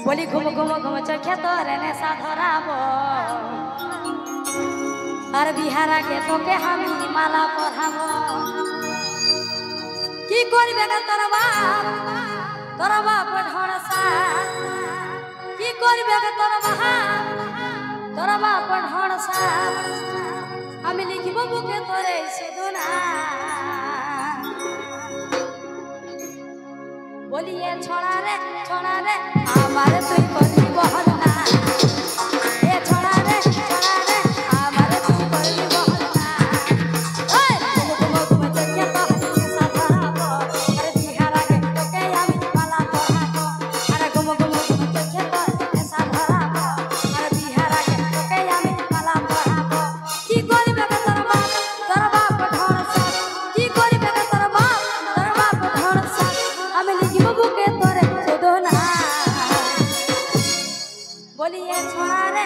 बोली घुम घुम घुम चखे तोरे ने साधराबो और बिहारा के तोके हम माला पढ़ाबो की करबे गा तोर बाप ढोरसा की करबे गा तोर बाप ढोरसा আমি লিখিব বুকে তোরে সেদনা বলিয়ে ছড়া রে আমার তুই করবি বহনা এ ছড়া রে আমার তুই করবি বহনা ওই ঘুম ঘুম চোখে তো সাধারাবো আরে বিহারা গে তোকে আমি মালা পড়াবো আরে ঘুম ঘুম চোখে তো সাধারাবো আরে বিহারা গে তোকে আমি মালা পড়াবো কি করবে তোর বাপ ঢোরসা কি করবে তোর বাপ ঢোরসা আমি লিখিব বুকে তোরে শোধনা বলিয়ে ছড়া রে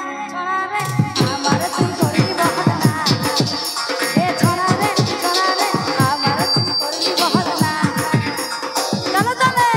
আমার তুই করবি বহনা এ ছড়া রে আমার তুই করবি বহনা চলো চলে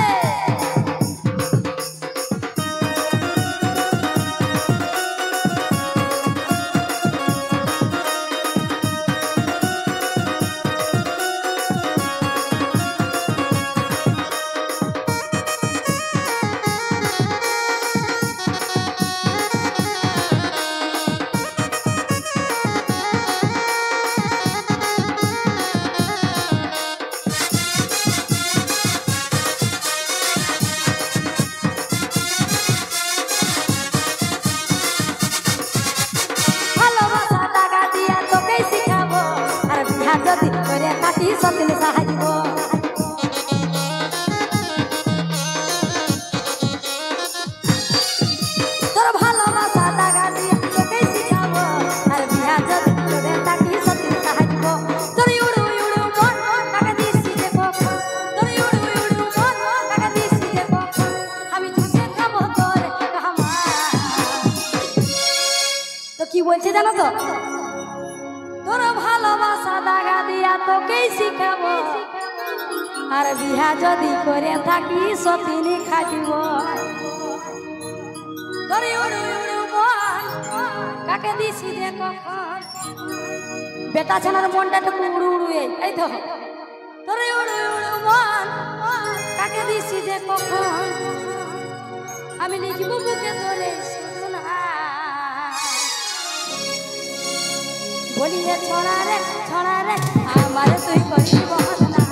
যদি করে থাকি সতিন সাহায্য তোর ভালোবাসা লাগা দিয়ে তোকে শিখাবো আর বিয়া যদি করে থাকি সতিন সাহায্য তোর উড়ু মন কাকে দিছি দেখো তোর উড়ু মন কাকে দিছি দেখো আমি চুষে খাবো তোর কামা তো কি বলছে জানো তো তোর ভালোবাসা দাগা দিয়া তোকে শিখাবো আর বিহা যদি করে থাকি সতিনি খাটিব তোর উড়ু মন কাকে দিছি রে কখন বেটা ছানার মনটা তো উড়ু এই তো তোর উড়ু মন কাকে দিছি রে কখন আমি লিখিব বুকে তোরে শোধনা বলিয়ে ছড়া রে আমার তুই করবি বহনা